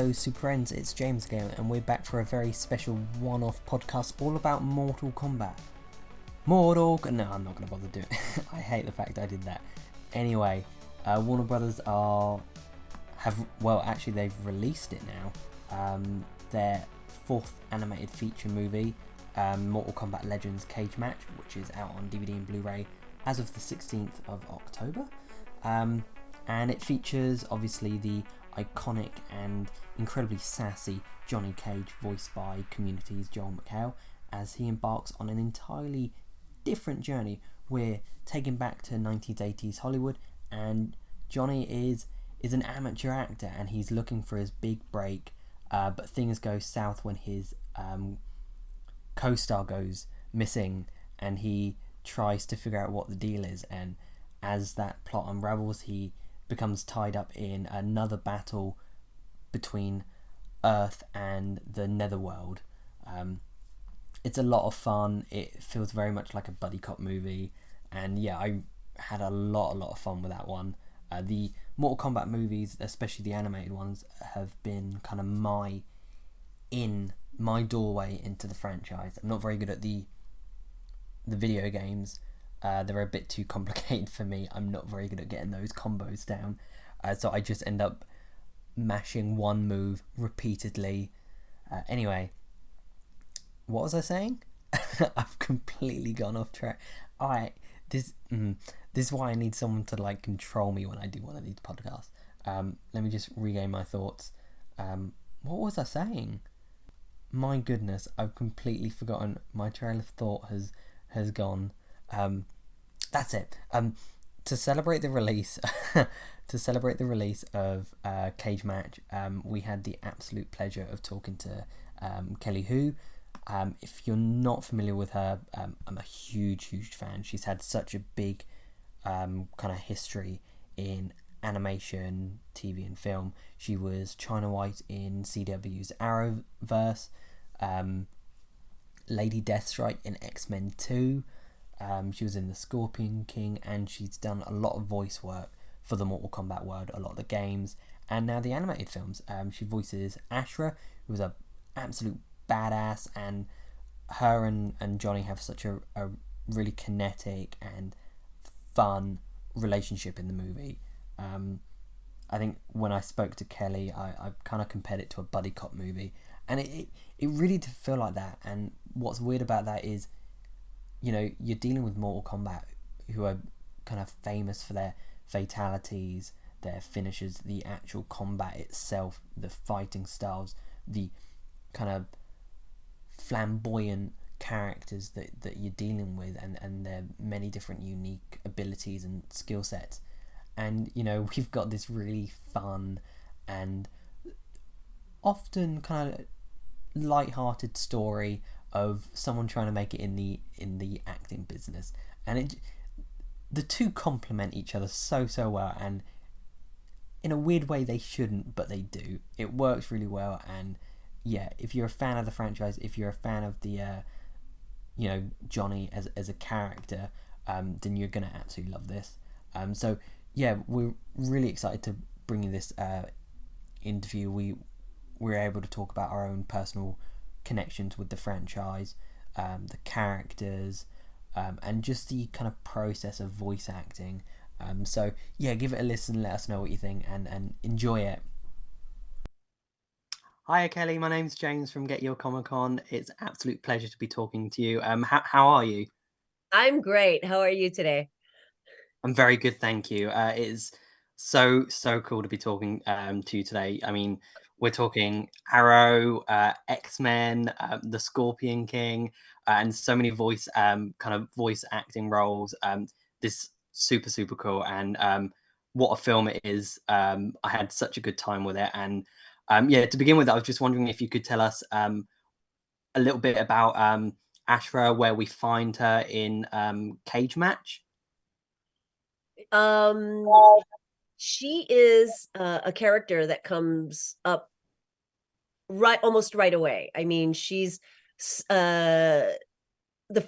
Hello Super Friends, it's James again, and we're back for a very special one-off podcast all about Mortal Kombat. No, I'm not going to bother doing it. I hate the fact I did that. Anyway, Warner Brothers they've released it now. Their fourth animated feature movie, Mortal Kombat Legends Cage Match, which is out on DVD and Blu-ray as of the 16th of October. And it features obviously the iconic and incredibly sassy Johnny Cage, voiced by Community's Joel McHale, as he embarks on an entirely different journey. We're taken back to 1980s Hollywood, and Johnny is an amateur actor, and he's looking for his big break, but things go south when his co-star goes missing, and he tries to figure out what the deal is. And as that plot unravels, he becomes tied up in another battle between Earth and the Netherworld. It's a lot of fun. It feels very much like a buddy cop movie, and yeah, I had a lot of fun with that one. The Mortal Kombat movies, especially the animated ones, have been kind of my doorway into the franchise. I'm not very good at the video games. They're a bit too complicated for me. I'm not very good at getting those combos down. So I just end up mashing one move repeatedly. Anyway, what was I saying? I've completely gone off track. This is why I need someone to control me when I do one of these podcasts. Let me just regain my thoughts. What was I saying? My goodness, I've completely forgotten. My trail of thought has gone. That's it. To celebrate the release, of Cage Match, we had the absolute pleasure of talking to Kelly Hu. If you're not familiar with her, I'm a huge fan. She's had such a big kind of history in animation, TV, and film. She was China White in CW's Arrowverse, Lady Deathstrike in X-Men 2. She was in The Scorpion King, and she's done a lot of voice work for the Mortal Kombat world, a lot of the games, and now the animated films. She voices Ashra, who's a absolute badass, and her and Johnny have such a really kinetic and fun relationship in the movie. I think when I spoke to Kelly, I kind of compared it to a buddy cop movie, and it really did feel like that. And what's weird about that is, you're dealing with Mortal Kombat, who are kind of famous for their fatalities, their finishes, the actual combat itself, the fighting styles, the kind of flamboyant characters that you're dealing with, and their many different unique abilities and skill sets. And, we've got this really fun and often kind of light-hearted story of someone trying to make it in the acting business, and the two complement each other so well, and in a weird way they shouldn't, but they do. It works really well, and yeah, if you're a fan of the franchise, if you're a fan of the Johnny as a character, then you're gonna absolutely love this. So yeah, we're really excited to bring you this interview. We're able to talk about our own personal connections with the franchise, the characters, and just the kind of process of voice acting. So yeah, give it a listen, let us know what you think, and enjoy it. Hiya Kelly, my name's James from Get Your Comic Con. It's an absolute pleasure to be talking to you. How are you? I'm great. How are you today? I'm very good, thank you. It is so cool to be talking to you today. I mean, we're talking Arrow, X-Men, The Scorpion King, and so many voice acting roles. This super cool, and what a film it is. I had such a good time with it, and yeah. To begin with, I was just wondering if you could tell us a little bit about Ashra, where we find her in Cage Match. Um, she is a character that comes up almost right away. I mean, she's the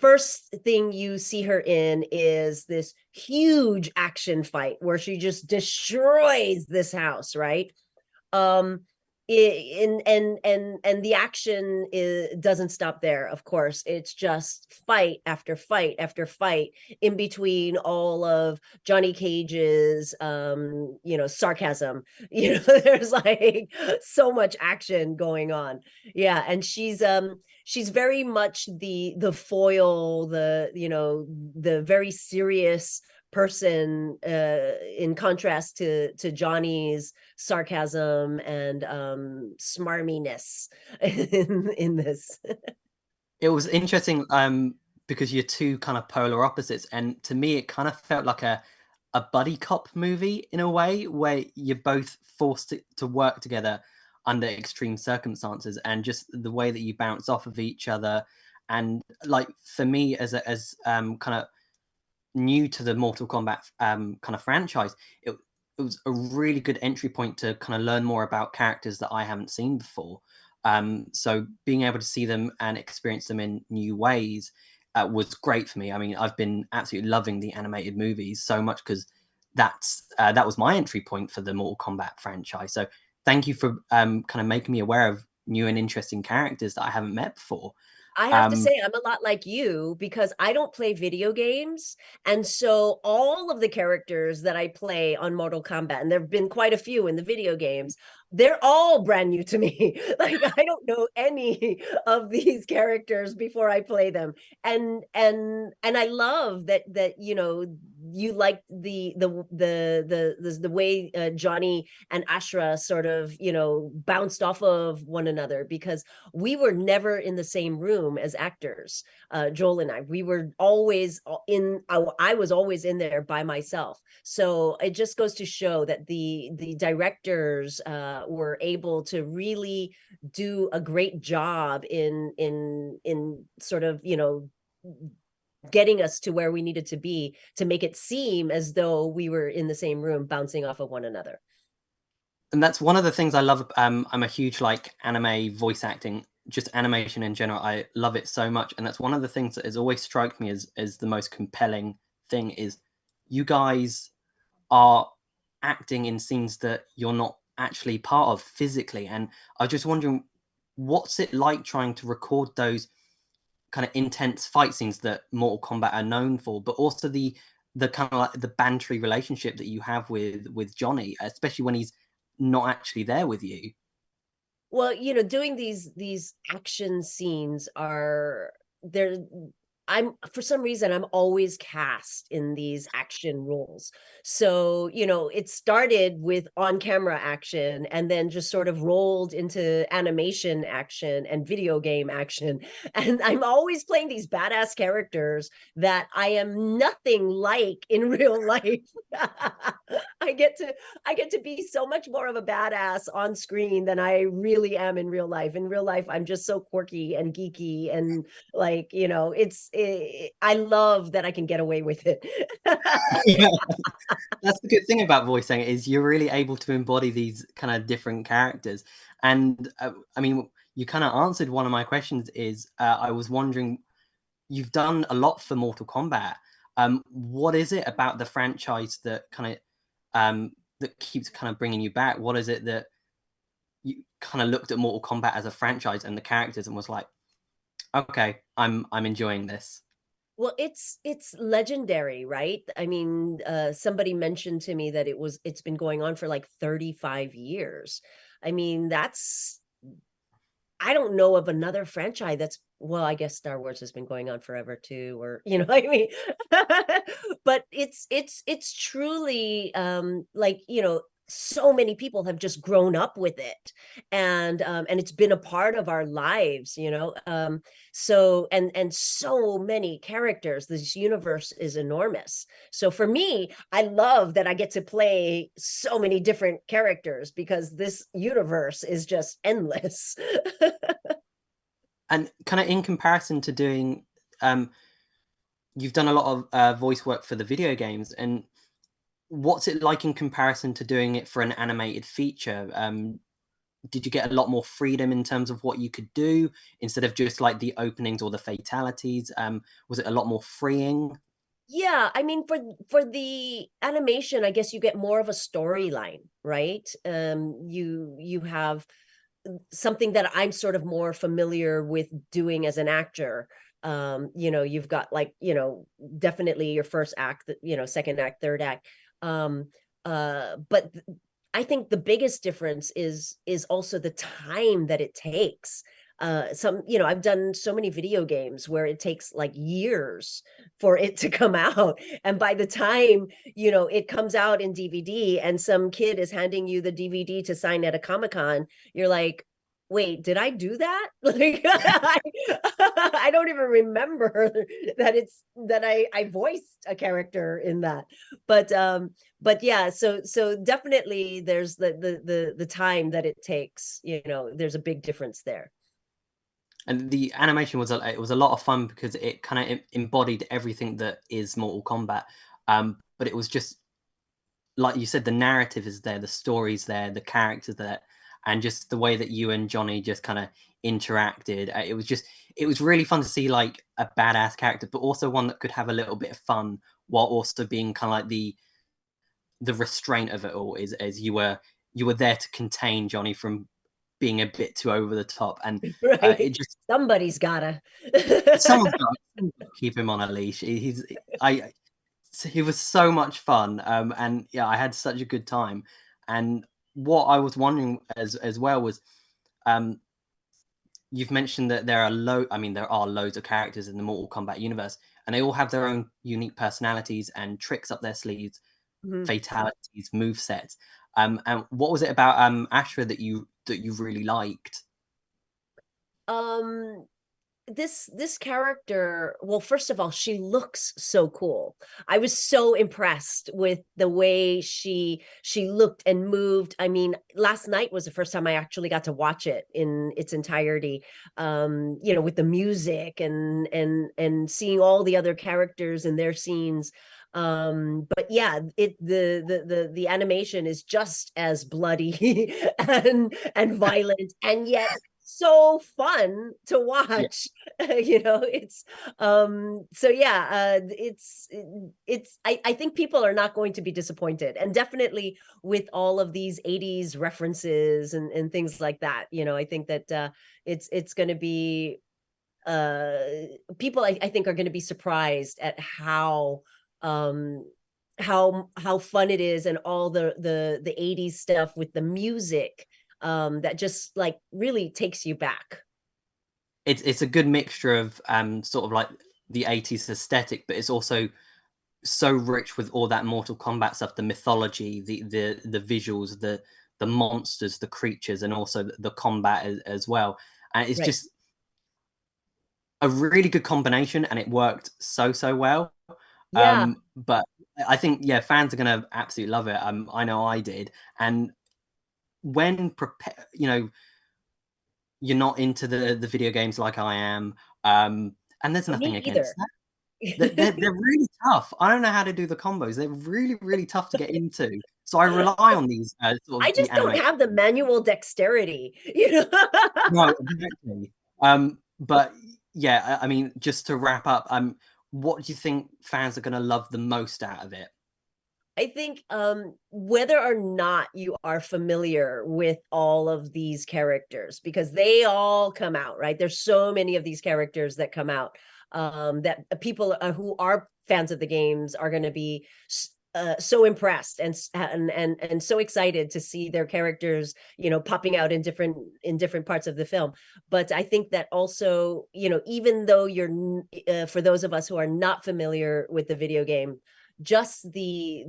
first thing you see her in is this huge action fight where she just destroys this house, right? And the action doesn't stop there. Of course, it's just fight after fight after fight in between all of Johnny Cage's sarcasm. There's like so much action going on. Yeah, and she's very much the foil, the very serious person, in contrast to Johnny's sarcasm and smarminess in this. It was interesting because you're two kind of polar opposites, and to me it kind of felt like a buddy cop movie in a way, where you're both forced to work together under extreme circumstances, and just the way that you bounce off of each other. And like for me, as kind of new to the Mortal Kombat kind of franchise, it was a really good entry point to kind of learn more about characters that I haven't seen before. So being able to see them and experience them in new ways was great for me. I mean, I've been absolutely loving the animated movies so much because that was my entry point for the Mortal Kombat franchise. So thank you for kind of making me aware of new and interesting characters that I haven't met before. I have to say, I'm a lot like you because I don't play video games. And so all of the characters that I play on Mortal Kombat, and there have been quite a few in the video games, they're all brand new to me. Like I don't know any of these characters before I play them. And I love that you like the way Johnny and Ashra sort of bounced off of one another, because we were never in the same room as actors. Joel and we were always I was always in there by myself. So it just goes to show that the directors were able to really do a great job in sort of getting us to where we needed to be to make it seem as though we were in the same room bouncing off of one another. And that's one of the things I love. I'm a huge like anime voice acting, just animation in general. I love it so much, and that's one of the things that has always struck me as the most compelling thing is you guys are acting in scenes that you're not actually part of physically. And I was just wondering, what's it like trying to record those kind of intense fight scenes that Mortal Kombat are known for, but also the kind of like the bantery relationship that you have with Johnny, especially when he's not actually there with you. Well, doing these action scenes are there. For some reason, I'm always cast in these action roles. So, it started with on-camera action and then just sort of rolled into animation action and video game action. And I'm always playing these badass characters that I am nothing like in real life. I get to be so much more of a badass on screen than I really am in real life. In real life, I'm just so quirky and geeky and like, I love that I can get away with it. Yeah, that's the good thing about voicing is you're really able to embody these kind of different characters. And I mean, you kind of answered one of my questions is I was wondering, you've done a lot for Mortal Kombat. What is it about the franchise that kind of that keeps kind of bringing you back? What is it that you kind of looked at Mortal Kombat as a franchise and the characters and was like, okay, I'm enjoying this? Well, it's legendary, right? I mean, somebody mentioned to me that it's been going on for like 35 years. I mean, I don't know of another franchise well, I guess Star Wars has been going on forever too, or what I mean. But it's truly like, so many people have just grown up with it, and it's been a part of our lives, so and so many characters. This universe is enormous. So for me, I love that I get to play so many different characters because this universe is just endless. And kind of in comparison to doing, you've done a lot of voice work for the video games, and what's it like in comparison to doing it for an animated feature? Did you get a lot more freedom in terms of what you could do instead of just like the openings or the fatalities? Was it a lot more freeing? Yeah, I mean, for the animation, I guess you get more of a storyline, right? You have something that I'm sort of more familiar with doing as an actor. You've got like, definitely your first act, second act, third act. But I think the biggest difference is also the time that it takes. I've done so many video games where it takes like years for it to come out. And by the time, it comes out in DVD and some kid is handing you the DVD to sign at a Comic-Con, you're like, wait, did I do that? Like, I don't even remember that I voiced a character in that. But yeah, so definitely there's the time that it takes, there's a big difference there. And the animation was it was a lot of fun because it kind of embodied everything that is Mortal Kombat. But it was just like you said, the narrative is there, the story's there, the characters there, and just the way that you and Johnny just kind of interacted. It was really fun to see like a badass character, but also one that could have a little bit of fun while also being kind of like the restraint of it all. Is as you were there to contain Johnny from being a bit too over the top, and right. It just somebody's gotta someone's got to keep him on a leash. He was so much fun, and yeah, I had such a good time. And what I was wondering as well was, you've mentioned that there are loads of characters in the Mortal Kombat universe, and they all have their own unique personalities and tricks up their sleeves, fatalities, movesets. And what was it about Ashra that you really liked? This character, well, first of all, she looks so cool. I was so impressed with the way she looked and moved. I mean, last night was the first time I actually got to watch it in its entirety, with the music and seeing all the other characters and their scenes. But yeah, the animation is just as bloody and violent, and yet so fun to watch. It's so yeah, it's I think people are not going to be disappointed, and definitely with all of these 80s references and things like that, I think that it's going to be people I think are going to be surprised at how fun it is, and all the 80s stuff with the music that just like really takes you back. It's a good mixture of sort of like the 80s aesthetic, but it's also so rich with all that Mortal Kombat stuff, the mythology, the visuals, the monsters, the creatures, and also the combat as well. And it's just a really good combination, and it worked so well. Yeah. But I think fans are gonna absolutely love it. I know I did. And when you're not into the video games like I am, and there's nothing against that. They're really tough. I don't know how to do the combos. They're really tough to get into. So I rely on these sort of I just don't have the manual dexterity, No, exactly. But yeah, I mean, just to wrap up, what do you think fans are going to love the most out of it? I think whether or not you are familiar with all of these characters, because they all come out, right? There's so many of these characters that come out, that people who are fans of the games are going to be so impressed and so excited to see their characters, popping out in different parts of the film. But I think that also, even though you're for those of us who are not familiar with the video game, just the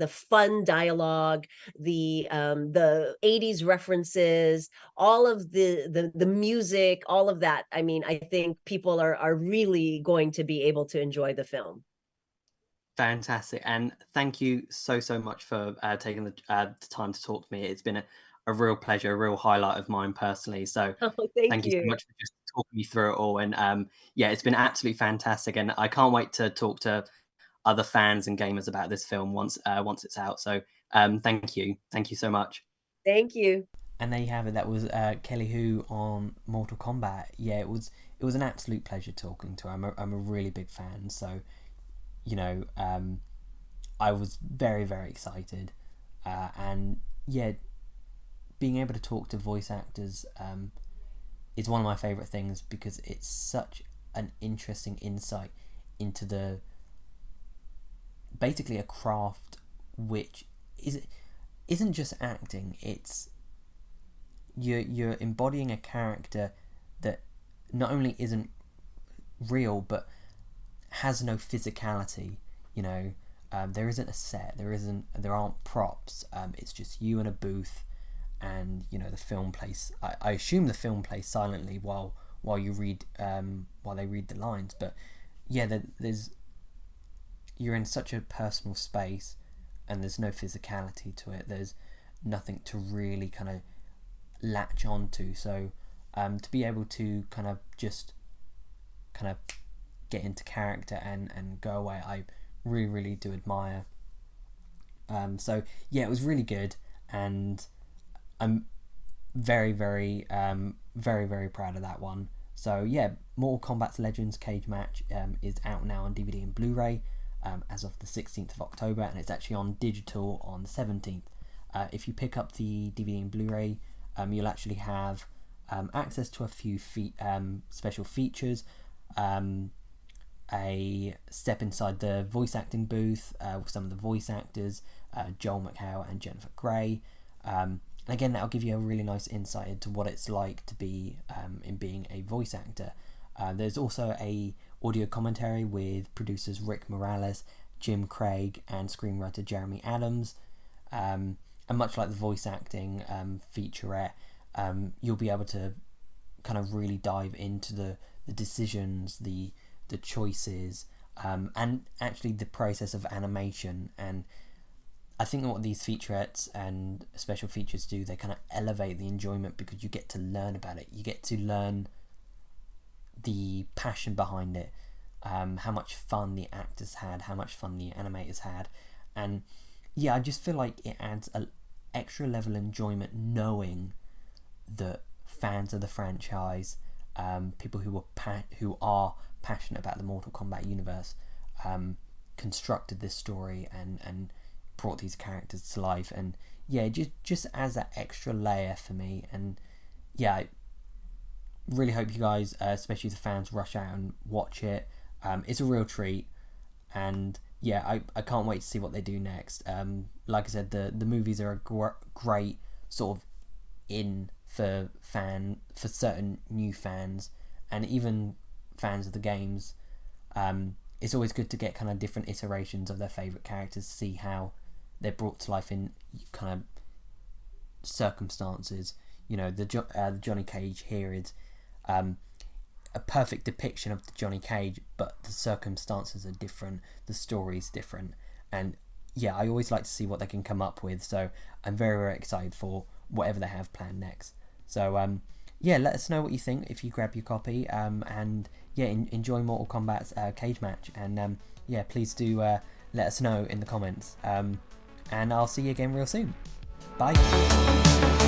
fun dialogue, the 80s references, all of the music, all of that. I mean, I think people are really going to be able to enjoy the film. Fantastic. And thank you so much for taking the time to talk to me. It's been a real pleasure, a real highlight of mine personally. So thank you so much for just talking me through it all. And it's been absolutely fantastic. And I can't wait to talk to other fans and gamers about this film once it's out. So thank you so much. Thank you. And there you have it. That was Kelly Hu on Mortal Kombat. Yeah, it was an absolute pleasure talking to her. I'm a really big fan, so I was very excited, and yeah, being able to talk to voice actors is one of my favorite things, because it's such an interesting insight into the basically a craft which isn't just acting. It's you're embodying a character that not only isn't real but has no physicality. There isn't a set, there aren't props. It's just you in a booth, and the film plays. I assume the film plays silently while you read while they read the lines. But yeah, you're in such a personal space, and there's no physicality to it. There's nothing to really kind of latch onto. So to be able to kind of just kind of get into character and go away, I really, really do admire. So yeah, it was really good, and I'm very, very, very, very proud of that one. So yeah, Mortal Kombat Legends Cage Match is out now on DVD and Blu-ray as of the 16th of October, and it's actually on digital on the 17th. If you pick up the DVD and Blu-ray, you'll actually have access to a few special features. A step inside the voice acting booth with some of the voice actors, Joel McHale and Jennifer Grey. Again, that'll give you a really nice insight into what it's like to be in being a voice actor. There's also a audio commentary with producers Rick Morales, Jim Craig, and screenwriter Jeremy Adams. And much like the voice acting featurette, you'll be able to kind of really dive into the decisions, the choices, and actually the process of animation. And I think what these featurettes and special features do, they kind of elevate the enjoyment, because you get to learn about it. You get to learn the passion behind it, how much fun the actors had, how much fun the animators had. And yeah, I just feel like it adds an extra level of enjoyment knowing that fans of the franchise, people who are passionate about the Mortal Kombat universe, constructed this story and brought these characters to life. And yeah, just as that extra layer for me. And yeah, I really hope you guys, especially the fans, rush out and watch it. It's a real treat, and yeah, I can't wait to see what they do next. Like I said, the movies are a great sort of in for certain new fans, and even fans of the games. It's always good to get kind of different iterations of their favourite characters, see how they're brought to life in kind of circumstances. The Johnny Cage here is a perfect depiction of the Johnny Cage, but the circumstances are different, the story's different, and yeah, I always like to see what they can come up with. So I'm very, very excited for whatever they have planned next. So yeah, let us know what you think if you grab your copy, and yeah, enjoy Mortal Kombat's Cage Match, and yeah, please do let us know in the comments, and I'll see you again real soon. Bye.